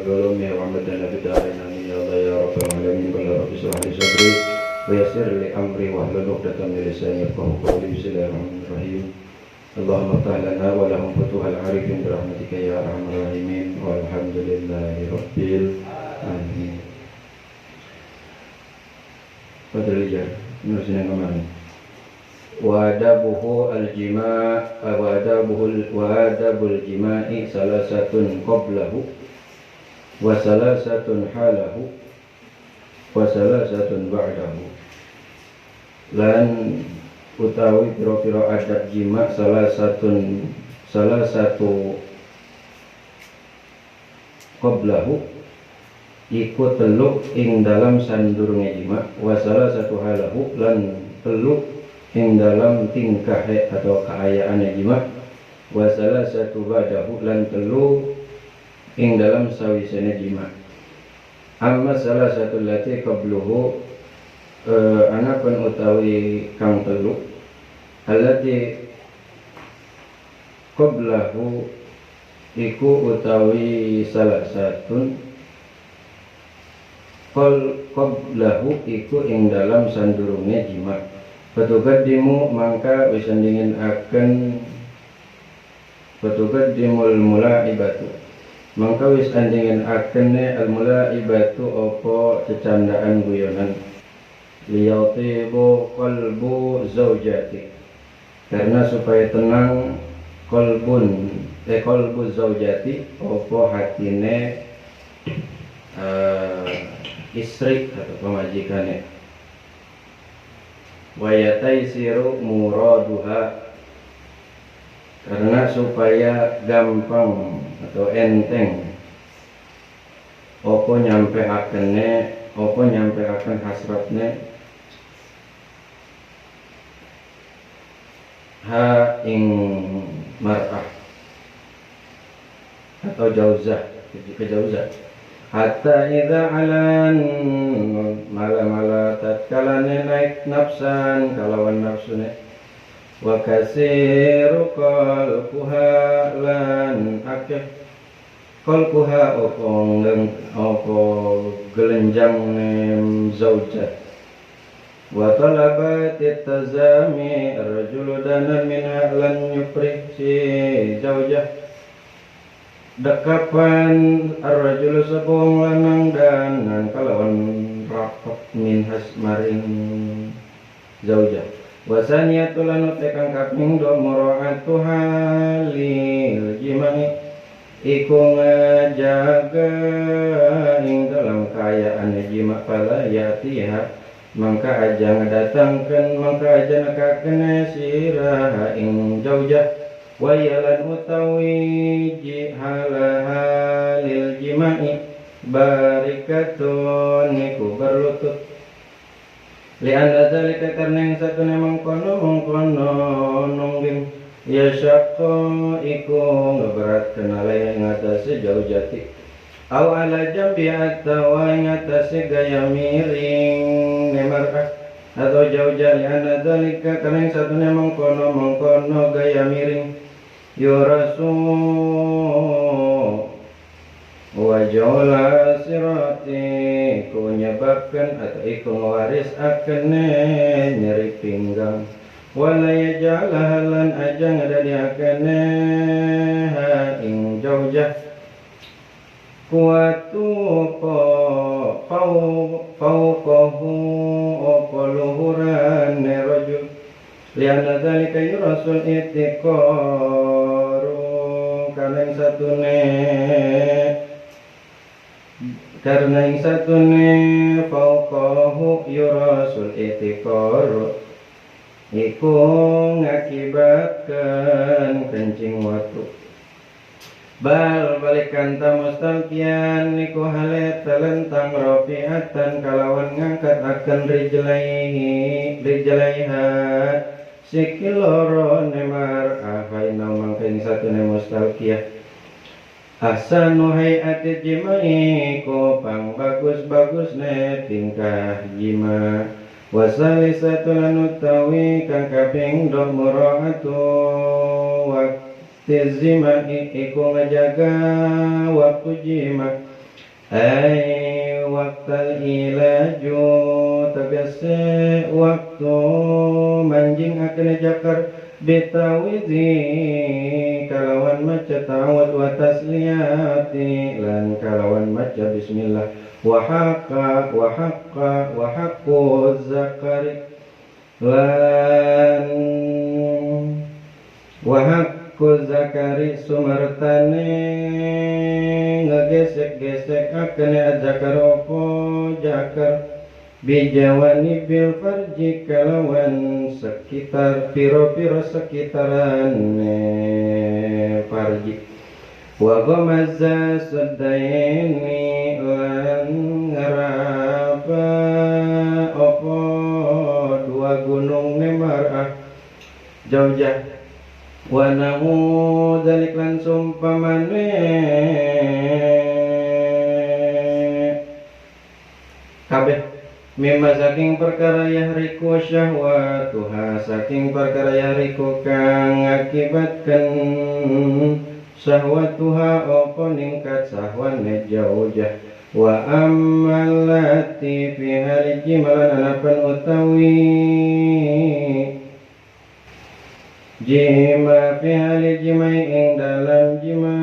العلوم وعمدنا بدارين آمين يا الله يا رب العالمين. قل رب اشرح لي صدري ويسر لي أمري واحلل عقدة من لساني يفقهوا قولي. بسم الله الرحمن الرحيم. اللهم افتح لنا ولهم فتوح العارفين برحمتك يا أرحم الراحمين والحمد لله رب العالمين. Padahal ya, nulisin yang kemarin. Wadabuhu al-jima' wadabul jima'i salasatun qablahu wa salasatun halahu wa salasatun ba'dahu. Lan utawi pira-pira adab jima' salah satu qablahu iku teluk ing dalam sandurunge jima', wa salasatu halahu lan teluk ing dalam tingkahe atau kaayaane jima', wa salasatu ba'dahu lan telu ing dalam sawisene jima'. Amma salasatu lati qabluhu anapun utawi kang telu allati qablahu iku utawi salasatun qablahu iku ing dalam sandurunge jima'. Fatuqaddimu mangka wis andingin akan fatuqaddimul mula'ibatu mangka wis andingin akene al mula'ibatu apa cecandaan guyonan liyatibu qalbu zaujati karena supaya tenang qalbu zaujati apa hatine istri atau pemajikane. Wayataisiru muraduha karena supaya gampang atau enteng opo nyampe akan hasratne ha ing mar'ah atau jauzah kejauzah hatta idza alan mala tatkalane naik nafsan kalawan nafsune wa kasiru qalbuha lan akeh qalbuha opo gelenjang zaujat wa talabat tazami rajul dana min lan yufri si zaujah dekapan ar-rajul sabung lanang dan kalawan rapat min hasmaring zaujah wasaniyatul lanu tekang kaping do mura'atu halil jima'i iku ngajaga ing dalam kayaan jima' pala yatiha mangka aja ngadatangkan mangka aja nakaken sirah ing zaujah wayalan utawi halil jima'i barikatun niku berlutut li'anna dzalika karena yang satu mengkono nungging ya syaqqa iku ngeberat kenale ngatasi jauh jati aw ala jambi atau ngatasi gaya miring nemarah atau jauh jali li'anna dzalika karena yang satu mengkono gaya miring yurasu wajola sirati ku nyebabkan atau iku ngawaris akene nyeri pinggang wala yaj'ala halan ajang ada di akene ha ing jaujah kuatu fauqahu apa luhuran rajul lianna dzalika yurasul itiqaru karena yang satune fauqahu yurasul itiqaru iku ngakibatkan kencing watu balikan tamustalkian niku halet talentang rafi'atan kalawan ngangkat akan rijlaiha sikil loro nemar afaina mangkeng satune mustalkiyah ahsanu hayati jima'i ko pang bagus tingkah jima wasalisatu lanutawi kang kaping do mura'atu waktu zima'i iku ngajaga waktu jima ay waqtal ilaju tegese waktu manjing akan jakar bitawidhi kalawan maca tawad wa tasliyati lan kalawan maca bismillah wa haqqu zakari lan wa haqqu zakari sumartane ngegesek-gesek akane zakar opo jakar bijawani bil farji kalawan sekitar piro-piro sekitaran farji wa ghamazza sadaini lan ngaraba opo dua gunung nemarah jaujah wa namu dalik lan sumpamane kabeh mimma saking perkara yahriku syahwatuha saking perkara yahriku kang akibatkan syahwatuha apa ningkat syahwane jaujah wa ammalati fi haliji malan anapan utawi jima fi haliji mai ing dalam jima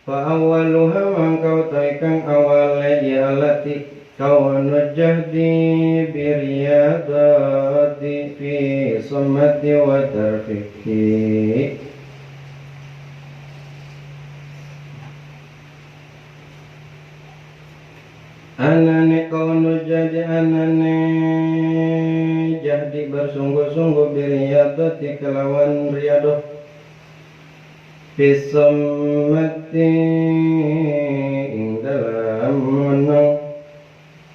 fa awwaluha mangkau taikang awalnya ya allati kaunu jahdi biriyadati fi summati wa tarfiqi anane kaunu jadi anane jahdi bersungguh-sungguh biriyadati kelawan riyadoh Bismati ing dalam menang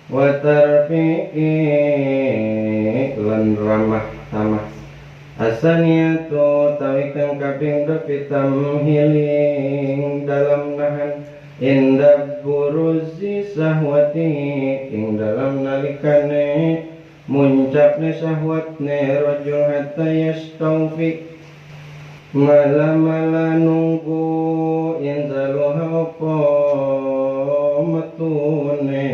wa tarfiqi lan ramah tamah asaniyatu tawikang kaping depi tamhiling dalam nahan inda buruzi sahwati ing dalam nalikane muncapne sahwatne rajul hatta yastaufi mala nunggu inzaluha apa metune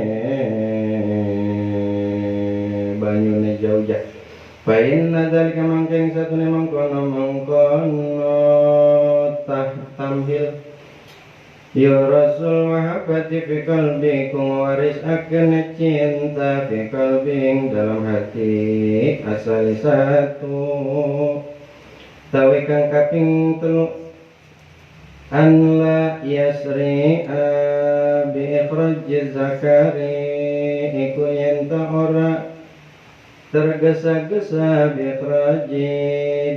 banyune jaujah fa inna dzalika mangkeng satune mangkono tamhil ya rasul mahabbati fi qalbi kung waris akan cinta fi qalbi dalam hati asal satu tawi kang kaping telu an la yasri bi ikhraj zakari iku yen ta ora tergesa-gesa bi ikhraj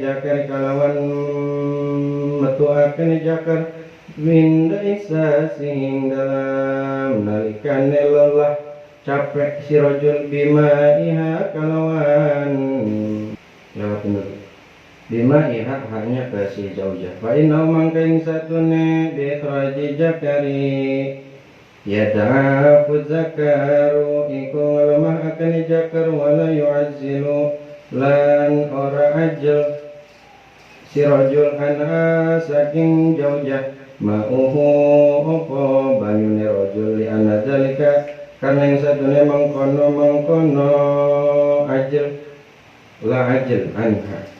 zakari kalawan metuaken zakar min daisa sing dalam nalikane lelah capek si rajul bima iha kalawan lewatin dulu bima ihak haknya ke si jaujah fa inna mangkaing satune bi ikhraji zakari yada'afu zakaru iku lemah akan zakar wala yu'azzilu lan ora ajal si rajul ana saking jaujah ma'uhu apa banyune rajul li anna zalika karena yang satune mangkono ajal la ajal anha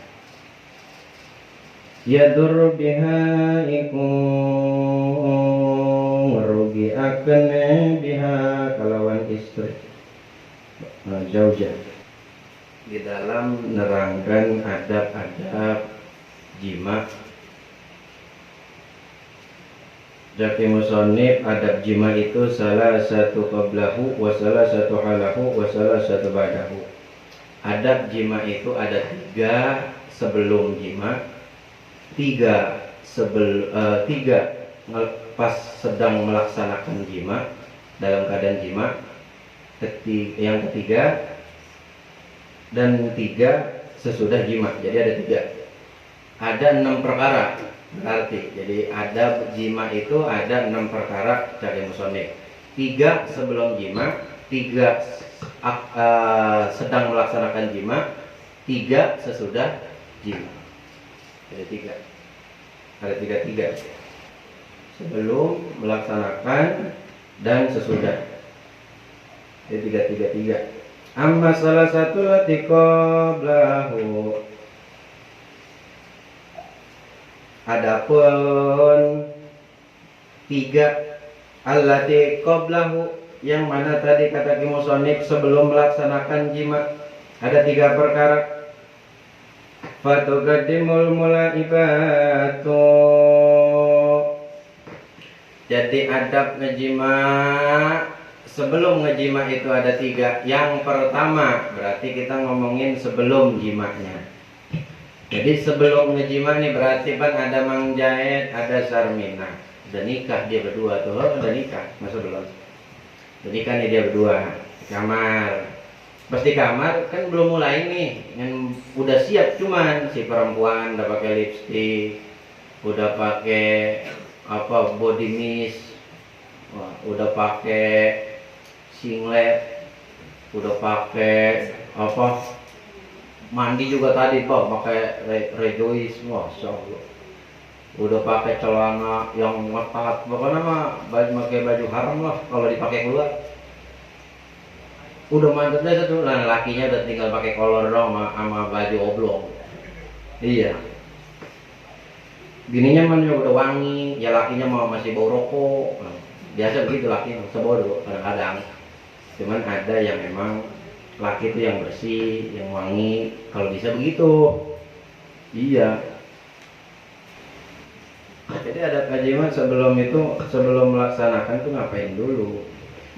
yadur biha iku ngerugi akene biha kalawan istri jaujah di dalam nerangkan adab-adab jima Jaki musonib adab jima itu salah satu qablahu wa salah satu halahu wa salah satu ba'dahu. Adab jima itu ada 3 sebelum jima, 3 pas sedang melaksanakan jima, dalam keadaan jima, yang ketiga, dan 3 sesudah jima. Jadi ada 3. Ada 6 perkara berarti. Jadi adab jima itu ada 6 perkara cari musonib. 3 sebelum jima, 3 sedang melaksanakan jima, 3 sesudah jima. Ada 3. Ada 3. sebelum, melaksanakan, dan sesudah. Jadi 3. Amma salah satu lati qablahu. Adapun 3 allati qablahu, yang mana tadi kata musonif sebelum melaksanakan jima, ada 3 perkara. Fatuqaddimul mulaibatu. Jadi adab ngejima sebelum ngejima itu ada 3. Yang pertama berarti kita ngomongin sebelum jimanya. Jadi sebelum ngejima nih berarti kan ada mangjahit, ada sarmina, udah nikah dia berdua tuh, udah nikah, masa belum? Udah nikah nih dia berdua di kamar. Pas di kamar kan belum mulai nih, yang udah siap cuman si perempuan udah pakai lipstick, udah pakai apa body mist, udah pakai singlet, udah pakai apa mandi juga tadi pakai rejoice, masya Allah. Udah pakai celana yang ngetat, pokoknya mah pakai baju haram lah kalau dipakai keluar. Udah mantapnya satu, nah lakinya udah tinggal pakai kolor dong sama baju oblong. Iya. Bininya mana udah wangi, ya lakinya mau masih bau rokok. Biasa begitu laki, sebodoh kadang-kadang. Cuman ada yang memang laki itu yang bersih, yang wangi, kalau bisa begitu. Iya. Jadi ada kajian sebelum itu, sebelum melaksanakan tuh ngapain dulu?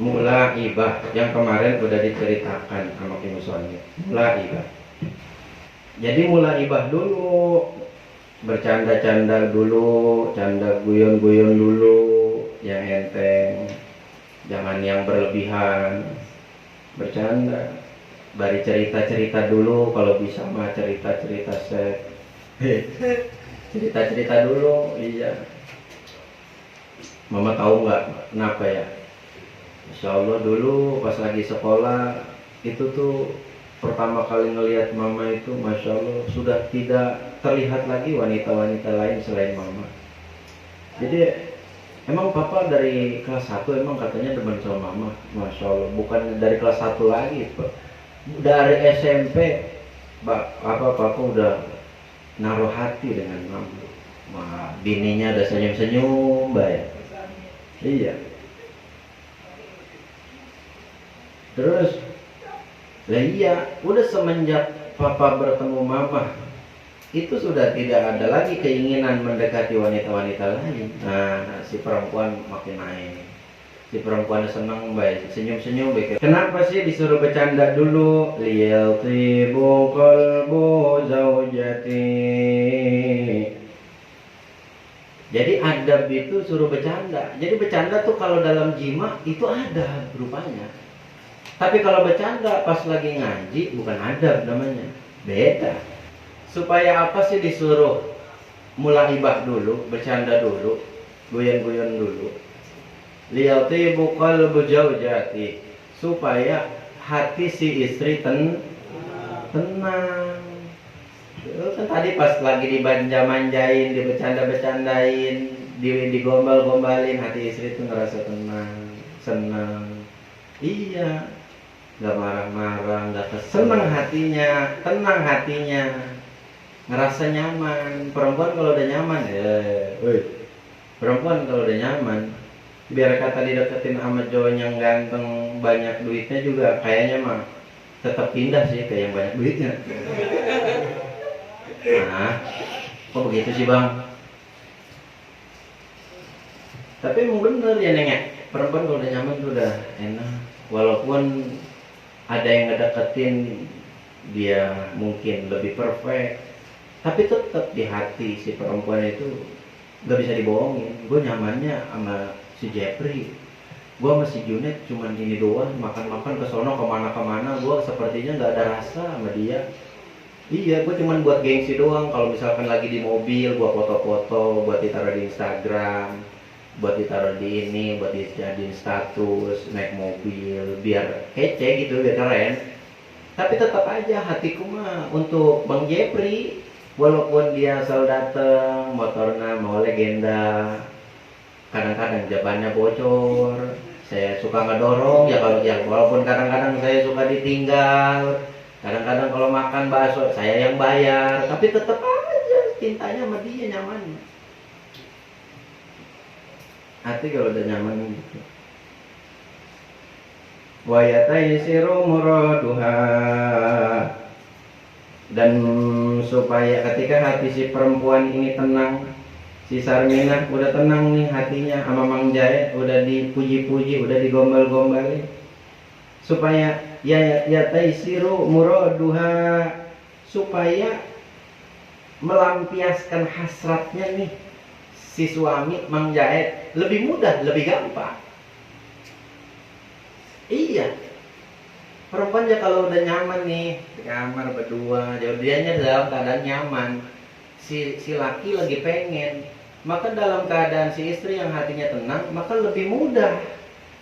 Mula ibah yang kemarin udah diceritakan sama Ki Musoni. Mula ibah. Jadi mula ibah dulu, bercanda-canda dulu, canda guyon-guyon dulu, yang enteng, jangan yang berlebihan, bercanda. Bari cerita-cerita dulu, kalau bisa mah cerita-cerita set. Cerita-cerita dulu, iya. Mama tahu nggak kenapa ya? Insya Allah dulu pas lagi sekolah itu tuh pertama kali ngelihat mama itu, masya Allah sudah tidak terlihat lagi wanita-wanita lain selain mama. Jadi emang papa dari kelas 1 emang katanya demen sama mama, masya Allah. Bukan dari kelas 1 lagi, Pak. Dari SMP papa udah naruh hati dengan mama. Wah, bininya udah senyum-senyum baik. Iya. Terus lah iya, udah semenjak papa bertemu mama itu sudah tidak ada lagi keinginan mendekati wanita-wanita lain. Nah, si perempuan makin naik. Si perempuan senang baik, senyum-senyum baik. Kenapa sih disuruh bercanda dulu? Liyatibu qalbu zaujati. Jadi adab itu suruh bercanda. Jadi bercanda tuh kalau dalam jima itu ada rupanya. Tapi kalau bercanda pas lagi ngaji bukan adab namanya. Beda. Supaya apa sih disuruh mulaibah dulu, bercanda dulu, goyan-goyan dulu? Liyatibu qalbu zaujati, supaya hati si istri tenang. Kan tadi pas lagi dibanja-manjain, dibercanda-bercandain, digombal-gombalin, hati istri itu ngerasa tenang, senang. Iya, nggak marah-marah, nggak senang hatinya, tenang hatinya, ngerasa nyaman. Perempuan kalau udah nyaman, perempuan kalau udah nyaman, biar kata dideketin sama cowok yang ganteng banyak duitnya juga kayaknya mah tetap pindah sih ke yang banyak duitnya. Nah, kok begitu sih bang? Tapi emang bener ya neng ya, perempuan kalau udah nyaman tuh udah enak. Walaupun ada yang ngedeketin dia mungkin lebih perfect, tapi tetap di hati si perempuan itu gak bisa dibohongin. Gue nyamannya sama si Jeffrey, gue sama si Junet cuman ini doang, makan-makan ke sono kemana-kemana, gue sepertinya nggak ada rasa sama dia. Iya, gue cuman buat gengsi doang. Kalau misalkan lagi di mobil, gue foto-foto buat ditaruh di Instagram, buat ditaruh di ini, buat dijadiin status naik mobil, biar kece gitu, biar keren. Tapi tetap aja hatiku mah untuk Bang Jeffrey, walaupun dia selalu dateng, motornya mau legenda. kadang-kadang jabannya bocor, saya suka ngedorong ya, kalau ya walaupun kadang-kadang saya suka ditinggal, kadang-kadang kalau makan bakso saya yang bayar, tapi tetap aja cintanya sama dia, nyamannya. Hati kalau udah nyaman gitu. Wa yataisiru muraduha, dan supaya ketika hati si perempuan ini tenang, si Sarminah udah tenang nih hatinya sama Mang Jaet, udah dipuji-puji, udah digombal-gombalin, supaya ya taisiru muraduha, supaya melampiaskan hasratnya nih si suami Mang Jaet lebih mudah, lebih gampang. Iya, perempuan ya kalau udah nyaman nih di kamar berdua, dianya dalam keadaan nyaman, si laki lagi pengen, maka dalam keadaan si istri yang hatinya tenang, maka lebih mudah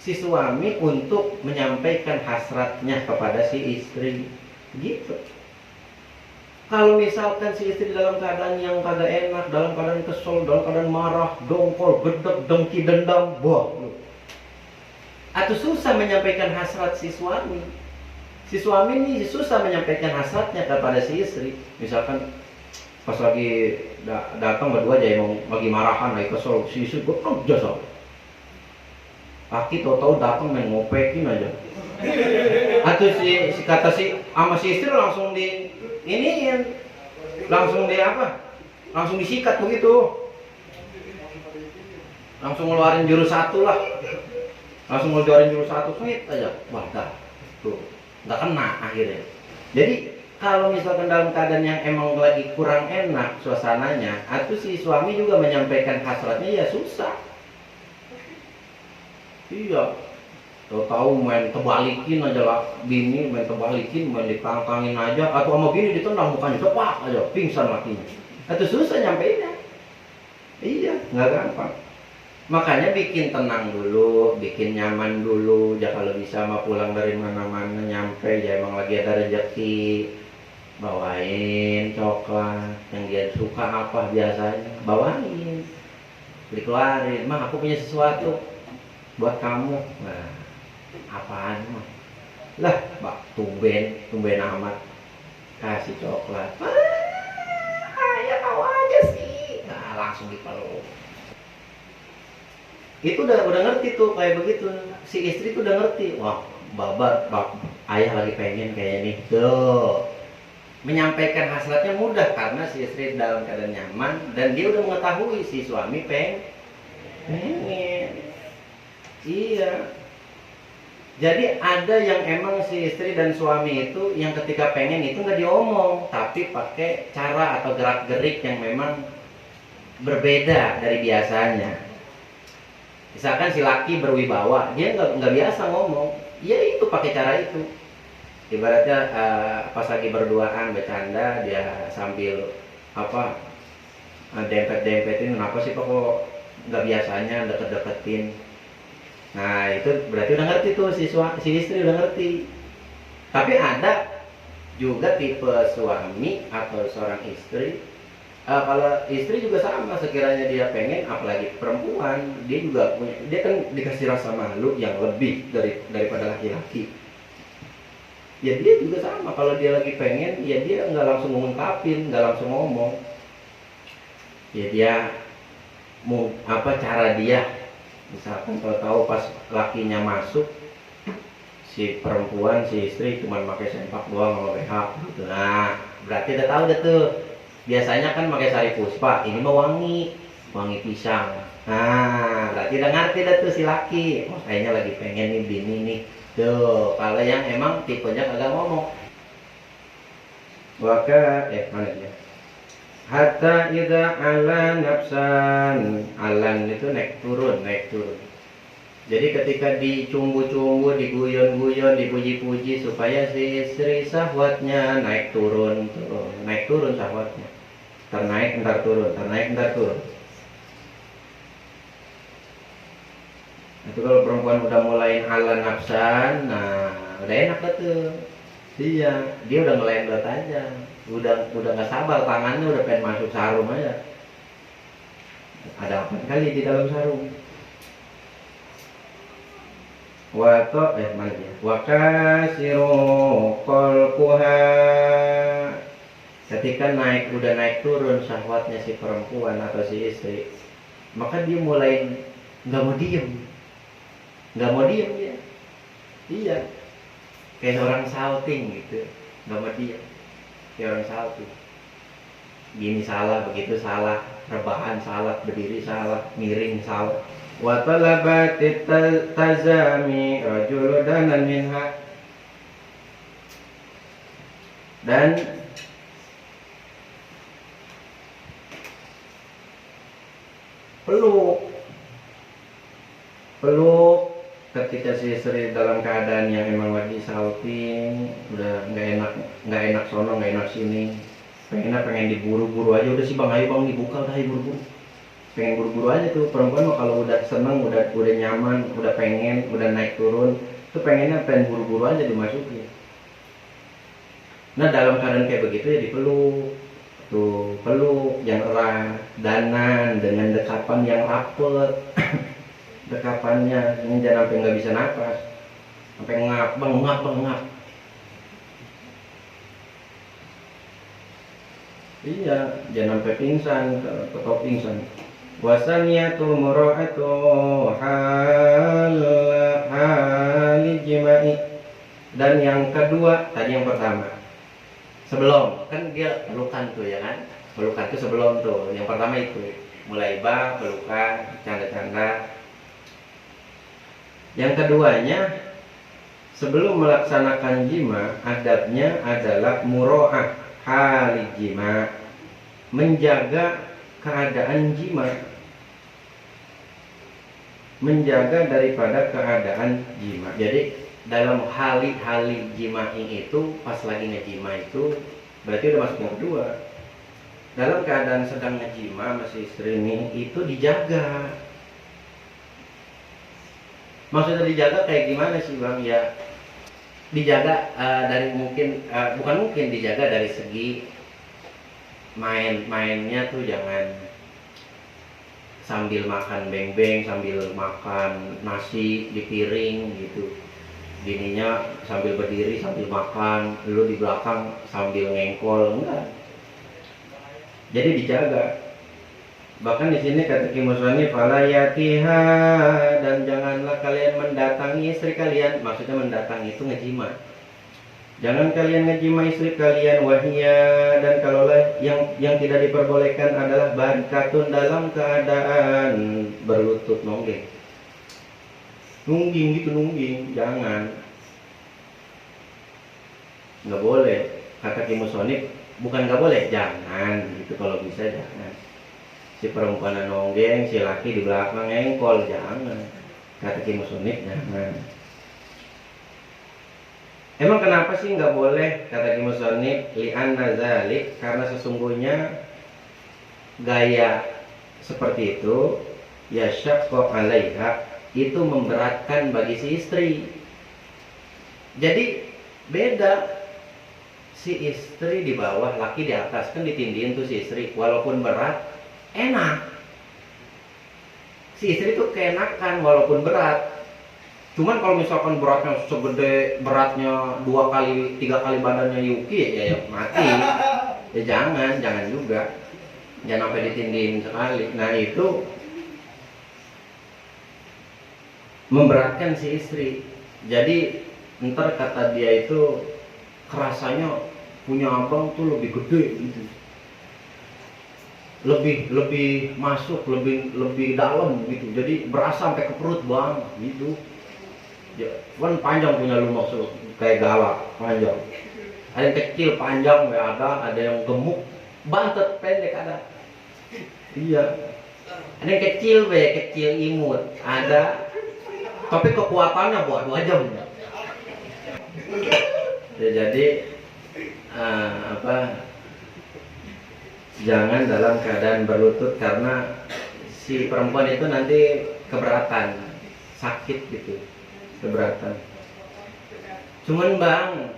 si suami untuk menyampaikan hasratnya kepada si istri, gitu. Kalau misalkan si istri dalam keadaan yang kagak enak, dalam keadaan kesel, dalam keadaan marah, dongkol, gedek, dengki, dendam, wah, atau susah menyampaikan hasrat si suami. Si suami ini susah menyampaikan hasratnya kepada si istri. Misalkan pas lagi datang berdua aja emang lagi marahan, lagi kesel, si istri gue kerja soal. Laki tau-tau datang main ngopekin aja. Atau si kata si sama si istri langsung di ini langsung di apa? Langsung disikat begitu. Langsung ngeluarin jurus satu lah. Langsung ngeluarin jurus satu, sweet aja. Wah, dah. Tuh, nggak kena akhirnya. Jadi kalau misalkan dalam keadaan yang emang lagi kurang enak suasananya, atau si suami juga menyampaikan hasratnya, ya susah. Iya, tahu main kebalikin aja lah, bini main kebalikin, main dikangkangin aja, atau sama bini ditendang mukanya, cepak aja, pingsan lakinya. Atau susah nyampeinnya. Iya, nggak gampang. Makanya bikin tenang dulu, bikin nyaman dulu. Ya kalau bisa mah pulang dari mana-mana nyampe ya emang lagi ada rezeki, bawain coklat yang dia suka apa biasanya, bawain, dikeluarin, mah aku punya sesuatu buat kamu. Nah, apaan mah? Lah, tumben amat kasih coklat. Ya tahu aja sih. Nah, langsung dipeluk. Itu udah ngerti tuh kayak begitu, si istri tuh udah ngerti, wah ayah lagi pengen kayak nih tuh, menyampaikan hasratnya mudah karena si istri dalam keadaan nyaman dan dia udah mengetahui si suami pengen. Iya, jadi ada yang emang si istri dan suami itu yang ketika pengen itu nggak diomong, tapi pakai cara atau gerak gerik yang memang berbeda dari biasanya. Misalkan si laki berwibawa, dia nggak biasa ngomong, ya itu pakai cara itu. Ibaratnya pas lagi berduaan bercanda, dia sambil apa dempet-dempetin, kenapa sih kok nggak biasanya deket-deketin. Nah itu berarti udah ngerti tuh si istri udah ngerti. Tapi ada juga tipe suami atau seorang istri. Kalau istri juga sama, sekiranya dia pengen, apalagi perempuan, dia juga punya, dia kan dikasih rasa malu yang lebih daripada laki-laki. Ya dia juga sama, kalau dia lagi pengen, ya dia nggak langsung ngungkapin, nggak langsung ngomong. Ya dia mau apa cara dia, misalkan kalau tahu pas lakinya masuk, si perempuan, si istri cuma pakai sempak doang sama BH gitu. Nah, berarti udah tahu deh tuh. Biasanya kan pakai sari puspa, ini mah wangi pisang. Nah, berarti udah ngerti dah tuh si laki. Oh, kayaknya lagi pengen nih bini nih. Tuh, kalau yang emang tipenya kagak ngomong. Mana dia? Hatta idza ala nafsan. Alan itu naik turun. Jadi ketika dicumbu-cumbu, diguyon-guyon, dipuji-puji supaya si istri syahwatnya naik turun syahwatnya. Ternaik entar turun. Itu kalau perempuan udah mulai ala nafsan, nah udah enak tuh. Iya, dia udah ngelendot aja. Udah nggak sabar, tangannya udah pengen masuk sarung aja. Ada apa kali di dalam sarung? mana dia? Wa kasiru qalquha. Ketika udah naik turun syahwatnya si perempuan atau si istri, maka dia mulai nggak mau diem dia. Iya, kayak orang salting gitu, nggak mau diem, kayak orang salting. Gini salah, begitu salah, rebahan salah, berdiri salah, miring salah. Wa talabatit tazami rajulu danan minha. Dan peluk ketika si istri dalam keadaan yang emang lagi salting, udah nggak enak sono, nggak enak sini, pengen diburu-buru aja. Udah sih bang, ayo bang dibuka, udah ayo buru-buru, pengen buru-buru aja tuh perempuan mah. Kalau udah seneng, udah nyaman, udah pengen, udah naik turun tuh pengennya buru-buru aja dimasukin. Nah dalam keadaan kayak begitu ya dipeluk tuh, peluk yang erat, danan dengan dekapan yang rapet. Dekapannya ini jangan sampai nggak bisa napas, sampai bengap. Iya, jangan sampai pingsan atau pingsan. Wasaniyatu mura'atu hali jima'i. Dan yang kedua, tadi yang pertama sebelum, kan dia pelukan tuh ya kan, pelukan tuh sebelum tuh. Yang pertama itu mulai pelukan, canda-canda. Yang keduanya, sebelum melaksanakan jima, adabnya adalah muro'ah hali jima, menjaga keadaan jima, menjaga daripada keadaan jima. Jadi dalam hali jima'i itu, pas lagi ngejima itu berarti udah masuk yang kedua. Dalam keadaan sedang ngejima masih istri ini, itu dijaga. Maksudnya dijaga kayak gimana sih bang? Ya dijaga dari bukan mungkin dijaga dari segi mainnya tuh jangan sambil makan beng-beng, sambil makan nasi di piring gitu. Bininya sambil berdiri sambil makan, lu di belakang sambil ngengkol, enggak. Jadi dijaga. Bahkan di sini kata Ki Musani, fala yatiha, dan janganlah kalian mendatangi istri kalian. Maksudnya mendatangi itu ngejima. Jangan kalian ngejima istri kalian, wahia, dan kalaulah yang tidak diperbolehkan adalah barikatun, dalam keadaan berlutut nonggeng. Nungging, jangan. Nggak boleh. Kata Ki Musani, bukan nggak boleh, jangan gitu, kalau bisa jangan. Si perempuan nonggeng, si laki di belakang ngengkol, jangan. Kata Ki Musonib, jangan. Emang kenapa sih nggak boleh? Kata Ki Musonib, li'anna zalik, karena sesungguhnya gaya seperti itu ya syaqqa 'alaiha, itu memberatkan bagi si istri. Jadi beda, si istri di bawah, laki di atas, kan ditindihin tuh si istri, walaupun berat enak. Si istri tuh keenakan walaupun berat. Cuman kalau misalkan beratnya segede beratnya 2 kali 3 kali badannya Yuki, ya mati. Ya jangan juga. Jangan sampai ditindihin sekali. Nah itu memberatkan si istri. Jadi ntar kata dia itu kerasanya punya abang tuh lebih gede gitu. Lebih masuk, lebih dalam gitu. Jadi berasa sampai ke perut bang gitu. Ya, kan panjang punya lu, maksud kayak galak panjang. Ada yang kecil panjang ya ada yang gemuk bantet pendek ada. Iya. Ada yang kecil imut ada. Tapi kekuatannya buat 2 jam. Ya, jadi jangan dalam keadaan berlutut, karena si perempuan itu nanti keberatan, sakit gitu, keberatan. Cuman bang,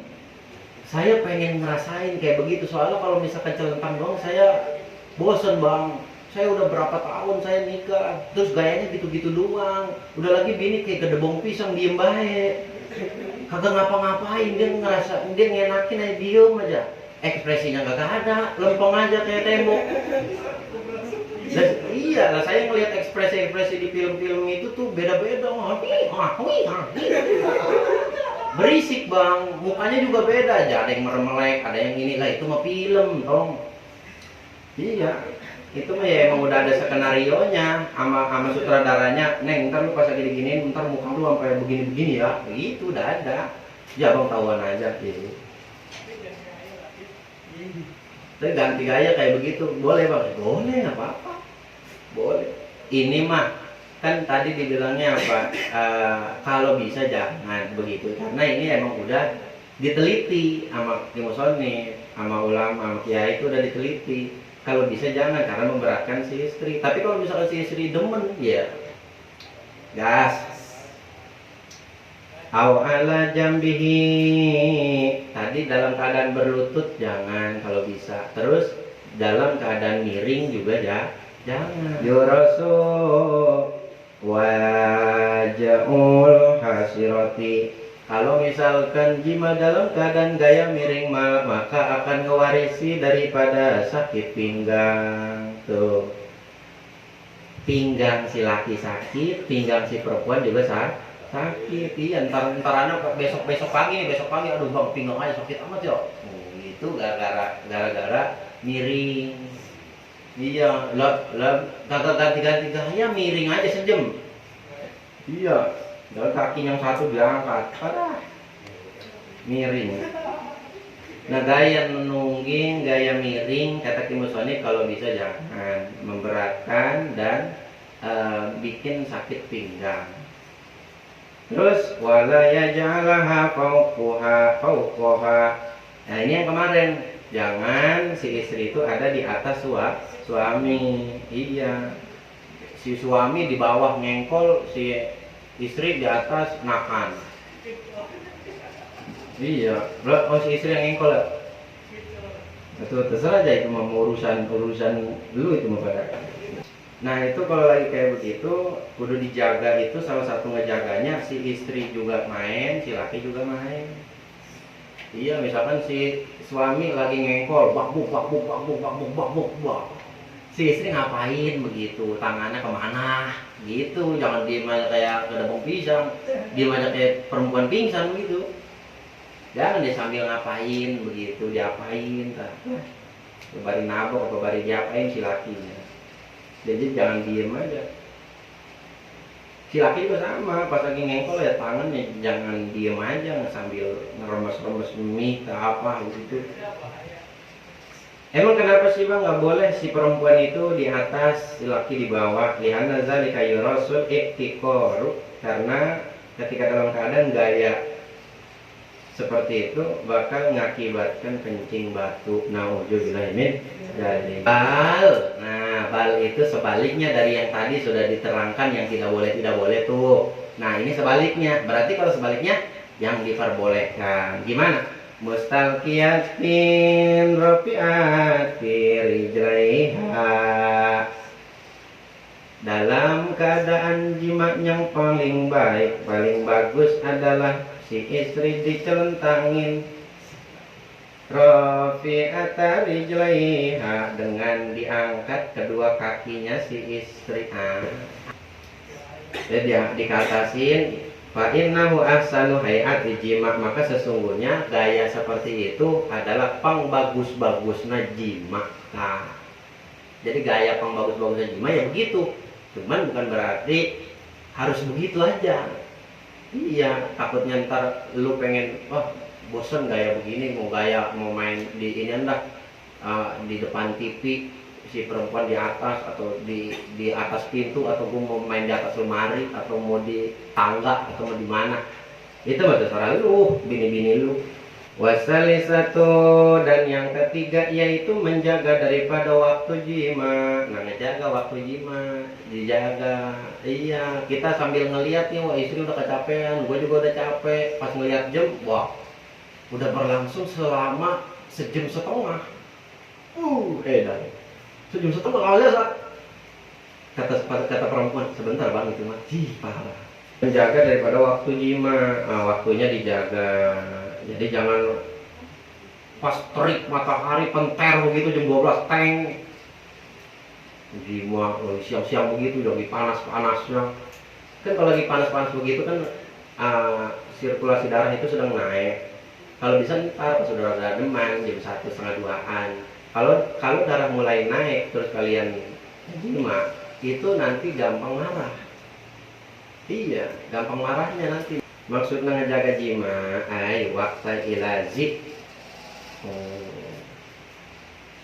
saya pengen ngerasain kayak begitu, soalnya kalau misalkan celentang doang saya bosen bang. saya udah berapa tahun saya nikah, terus gayanya gitu-gitu doang. Udah lagi bini kayak gedebong pisang, diem baik, kagak ngapa-ngapain. Dia ngerasa dia ngenakin aja, diem aja, ekspresinya kagak ada, lempeng aja kayak tembok. Dan iya lah, saya ngelihat ekspresi-ekspresi di film-film itu tuh beda-beda. Berisik bang, mukanya juga beda aja, ada yang meremelek, ada yang ini lah, itu mah film dong. Iya, itu mah ya emang udah ada skenario nya sama sutradaranya. Neng, ntar lu pas lagi diginiin, ntar muka lu sampai begini-begini ya, begitu udah ada. Ya bang, tahuan aja gitu. Tapi ganti gaya kayak begitu, boleh bang? Boleh, nggak apa-apa, boleh. Ini mah kan tadi dibilangnya apa? Kalau bisa jangan begitu, karena ini emang udah diteliti sama Kimusoni, sama ulama, sama kiai itu udah diteliti. Kalau bisa jangan, karena memberatkan si istri. Tapi kalau misalkan si istri demen, ya gas. Au ala jambihi, tadi dalam keadaan berlutut jangan kalau bisa. Terus dalam keadaan miring juga ya jangan. Yurasu waja'ul hasirati, kalau misalkan jima dalam keadaan gaya miring maka akan mewarisi daripada sakit pinggang. Tuh, pinggang si laki sakit, pinggang si perempuan juga sakit. Iya, ntar anak besok pagi, aduh bang pinggang aja sakit amat ya. Itu gara-gara miring. Iya, kagak ganti-ganti gaya, miring aja sejam. Iya, dan kaki yang satu diangkat, miring. Nah, gaya menungging, gaya miring, kata Kimusoni kalau bisa jangan, memberatkan dan bikin sakit pinggang. Terus wala yaj'alaha fawqaha. Nah, ini yang kemarin, jangan si istri itu ada di atas suami. Iya, si suami di bawah ngengkol, si istri di atas nakan. Iya, oh si istri yang ngengkol ya. Itu terserah aja, itu mau urusan lu itu mau pada. Nah itu kalau lagi kayak begitu kudu dijaga. Itu salah satu ngejaganya, si istri juga main, si laki juga main. Iya, misalkan si suami lagi ngengkol, bakbuk, si istri ngapain begitu, tangannya kemana gitu. Jangan diem aja kayak gedebong pisang, diem aja kayak perempuan pingsan gitu. Jangan dia sambil ngapain begitu, diapain bari nabok atau bari diapain si lakinya. Jadi jangan diem aja. Si laki juga sama, pas lagi ngengkol ya tangannya jangan diem aja sambil ngeremes-remes mie ke apa gitu. Emang kenapa sih bang nggak boleh si perempuan itu di atas, si laki di bawah? Lihat zalika yurasul iktikoru, karena ketika dalam keadaan gaya seperti itu bakal mengakibatkan kencing batu. Nauzubillah min dzalik. Bal. Nah, bal itu sebaliknya dari yang tadi sudah diterangkan yang tidak boleh tuh. Nah, ini sebaliknya. Berarti kalau sebaliknya yang diperbolehkan. Gimana? Mustalqiyatin rafi'ati rijlaiha, dalam keadaan jima yang paling baik, paling bagus adalah si istri dicelentangin rafi'ata rijlaiha, dengan diangkat kedua kakinya si istri. Jadi dikatasin fa innahu ahsanu hayati jima, maka sesungguhnya gaya seperti itu adalah pangbagus-bagusna jima. Nah, jadi gaya pangbagus-bagusna jima ya begitu. Cuman bukan berarti harus begitu aja. Iya, takutnya ntar lu pengen, wah bosen gaya begini, mau main di ini enggak, di depan TV si perempuan di atas, atau di atas pintu, atau gue mau main di atas lemari, atau mau di tangga, atau mau di mana. Itu mah terserah lu, bini-bini lu. Wasalisatu, dan yang ketiga yaitu menjaga daripada waktu jima. Nah, ngejaga waktu jima, dijaga. Iya, kita sambil ngeliat nih, wah istri udah kecapean, gue juga udah capek. Pas ngeliat jam, wah udah berlangsung selama sejam setengah. Dan sejam setengah aja, Kata perempuan, sebentar bang itu mah. Parah. Menjaga daripada waktu jima, waktunya dijaga. Jadi jangan pas terik matahari penter begitu jam 12 teng jima siang-siang begitu lagi panas-panasnya. Kan kalau lagi panas-panas begitu kan sirkulasi darah itu sedang naik. Kalau bisa ntar pas sudah ada demam jam 1:30-an. Kalau darah mulai naik terus kalian jima, itu nanti gampang marah. Iya, gampang marahnya nanti. Maksudnya ngejaga jima, waktu ilazi.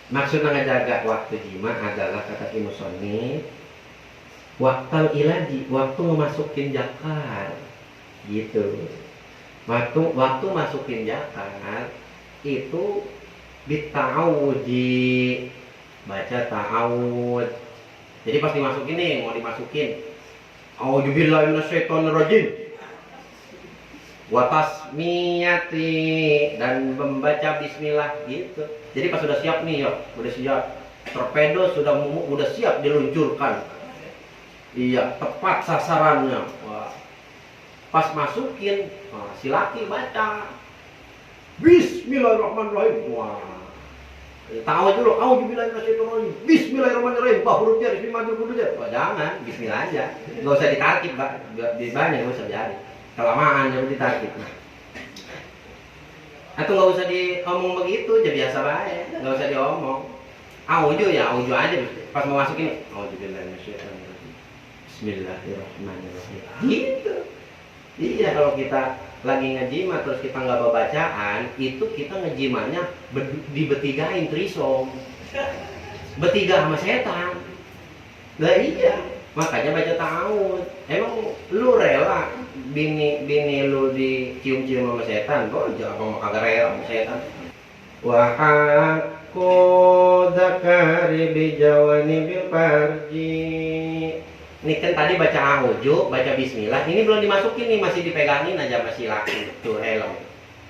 Maksudnya ngejaga waktu jima adalah kata Musonif, waktu ilaji, waktu memasukin jakar, gitu. Waktu masukin jakar itu bita'awudi, baca ta'awud. Jadi pas dimasukin nih, mau dimasukin, a'udzubillahi minasyaitonirrajim, wa tasmiyati, dan membaca bismillah gitu. Jadi pas sudah siap nih, udah siap, torpedo udah siap diluncurkan. Iya, tepat sasarannya. Wah. Pas masukin, si laki baca Bismillahirrahmanirrahim. Wah. Tahu dulu, a'udzubillahi minasyaitonirrajim. Bismillahirrahmanirrahim. Hurufnya Bismi maju kudunya. Wah, jangan, bismillah aja. Enggak usah ditarkib, Pak. Banyak enggak usah jadi. Kelamaan jadi ditarkib. Atau nggak usah diomong begitu, aja biasa baik, nggak usah diomong. Auju aja. Pas mau masuk ini, Bismillahirrahmanirrahim. Gitu. Iya, kalau kita lagi ngejima terus kita nggak bawa bacaan, itu kita ngejimanya dibetigain trisom, betiga sama setan. Lah iya, makanya baca ta'awud. Emang lu rela bini lu dicium-cium sama setan? Kok jangan kagak rela sama setan. Wa haqqu dzakari bi jawanibil farji. Ini kan tadi baca a'udzu, baca bismillah, ini belum dimasukin nih, masih dipegangin aja masih laki tuh helm.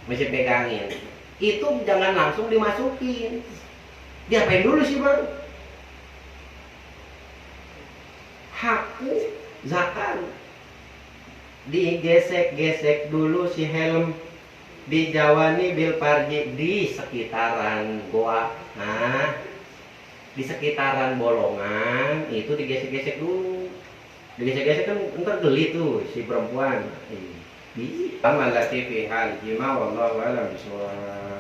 Masih pegangin. Itu jangan langsung dimasukin. Diapain dulu sih, Bang? Haku zakar, digesek-gesek dulu si helm, dijawani bil parji, di sekitaran goa, di sekitaran bolongan itu digesek-gesek dulu, digesek-gesek kan ntar geli tuh si perempuan. Sama latifi hal jima wallahu a'lam bishawab.